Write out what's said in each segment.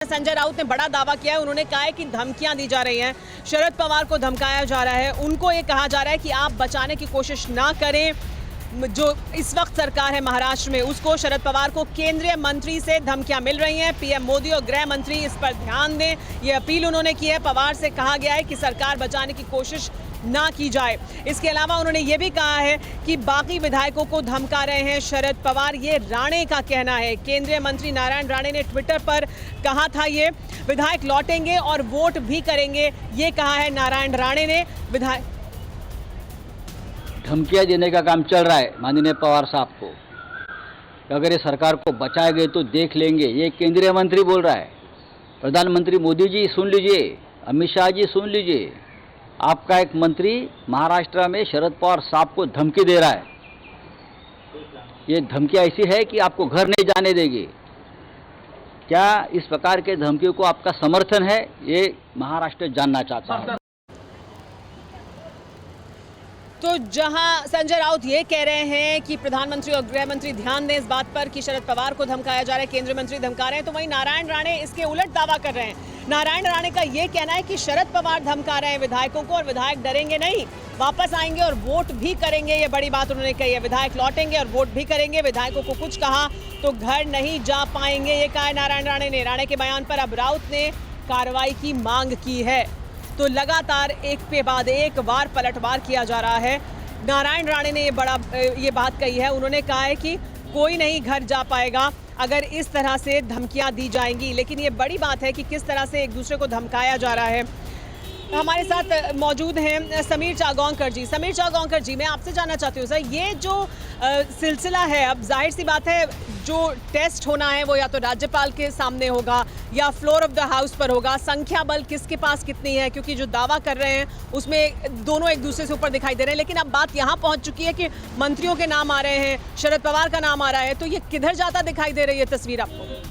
संजय राउत ने बड़ा दावा किया है। उन्होंने कहा है कि धमकियां दी जा रही हैं, शरद पवार को धमकाया जा रहा है। उनको ये कहा जा रहा है कि आप बचाने की कोशिश ना करें। जो इस वक्त सरकार है महाराष्ट्र में, उसको शरद पवार को केंद्रीय मंत्री से धमकियां मिल रही हैं। पीएम मोदी और गृह मंत्री इस पर ध्यान दें, ये अपील उन्होंने की है। पवार से कहा गया है कि सरकार बचाने की कोशिश ना की जाए। इसके अलावा उन्होंने ये भी कहा है कि बाकी विधायकों को धमका रहे हैं शरद पवार, ये राणे का कहना है। केंद्रीय मंत्री नारायण राणे ने ट्विटर पर कहा था ये विधायक लौटेंगे और वोट भी करेंगे, ये कहा है नारायण राणे ने। विधायक धमकियां देने का काम चल रहा है माननीय पवार साहब को, अगर ये सरकार को बचाएंगे तो देख लेंगे, ये केंद्रीय मंत्री बोल रहा है। प्रधानमंत्री मोदी जी सुन लीजिए, अमित शाह जी सुन लीजिए, आपका एक मंत्री महाराष्ट्र में शरद पवार साहब को धमकी दे रहा है। ये धमकी ऐसी है कि आपको घर नहीं जाने देगी। क्या इस प्रकार के धमकियों को आपका समर्थन है, ये महाराष्ट्र जानना चाहता है। तो जहां संजय राउत ये कह रहे हैं कि प्रधानमंत्री और गृह मंत्री ध्यान दें इस बात पर कि शरद पवार को धमकाया जा रहा है, केंद्रीय मंत्री धमका रहे हैं, तो वहीं नारायण राणे इसके उलट दावा कर रहे हैं। नारायण राणे का ये कहना है कि शरद पवार धमका रहे हैं विधायकों को और विधायक डरेंगे नहीं, वापस आएंगे और वोट भी करेंगे। ये बड़ी बात उन्होंने कही है, विधायक लौटेंगे और वोट भी करेंगे। विधायकों को कुछ कहा तो घर नहीं जा पाएंगे, ये कहा है नारायण राणे ने। राणे के बयान पर अब राउत ने कार्रवाई की मांग की है। तो लगातार एक पे बाद एक बार पलटवार किया जा रहा है। नारायण राणे ने ये बात कही है। उन्होंने कहा है कि कोई नहीं घर जा पाएगा अगर इस तरह से धमकियां दी जाएंगी। लेकिन ये बड़ी बात है कि किस तरह से एक दूसरे को धमकाया जा रहा है। हमारे साथ मौजूद हैं समीर चागौंकर जी। समीर चागौंकर जी, मैं आपसे जानना चाहती हूँ सर, ये जो सिलसिला है, अब जाहिर सी बात है जो टेस्ट होना है वो या तो राज्यपाल के सामने होगा या फ्लोर ऑफ द हाउस पर होगा। संख्या बल किसके पास कितनी है, क्योंकि जो दावा कर रहे हैं उसमें दोनों एक दूसरे से ऊपर दिखाई दे रहे हैं। लेकिन अब बात यहाँ पहुँच चुकी है कि मंत्रियों के नाम आ रहे हैं, शरद पवार का नाम आ रहा है, तो ये किधर जाता दिखाई दे रही है तस्वीर आपको?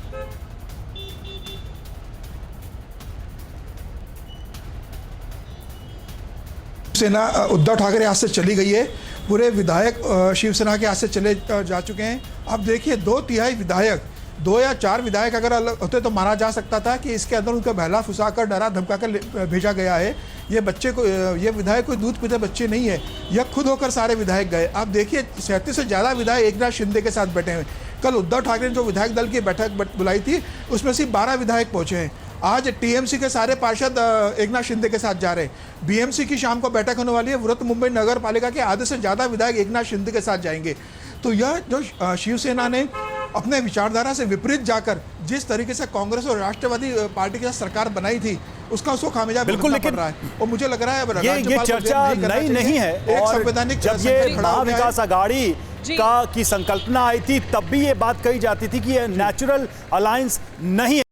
सेना उद्धव ठाकरे हाथ से चली गई है, पूरे विधायक शिवसेना के हाथ से चले जा चुके हैं। अब देखिए 2/3 विधायक, 2 या 4 विधायक अगर अलग होते तो माना जा सकता था कि इसके अंदर उनका बहला फुसाकर डरा धमकाकर भेजा गया है। ये बच्चे को, ये विधायक कोई दूध पीते बच्चे नहीं है, यह खुद होकर सारे विधायक गए। आप देखिए 37 से ज़्यादा विधायक एकनाथ शिंदे के साथ बैठे हुए। कल उद्धव ठाकरे ने जो विधायक दल की बैठक बुलाई थी उसमें सिर्फ 12 विधायक पहुँचे हैं। आज टीएमसी के सारे पार्षद एकनाथ शिंदे के साथ जा रहे हैं। बीएमसी की शाम को बैठक होने वाली है, वृहत मुंबई नगर पालिका के आधे से ज़्यादा विधायक एकनाथ शिंदे के साथ जाएंगे। तो यह जो शिवसेना ने अपने विचारधारा से विपरीत जाकर जिस तरीके से कांग्रेस और राष्ट्रवादी पार्टी के साथ सरकार बनाई थी उसका उसको खामियाजा भुगतना पड़ रहा है। और मुझे लग रहा है ये चर्चा नई नहीं है। एक संवैधानिक जब ये महाविकास आघाड़ी की संकल्पना आई थी तब भी ये बात कही जाती थी कि ये नेचुरल अलायंस नहीं है।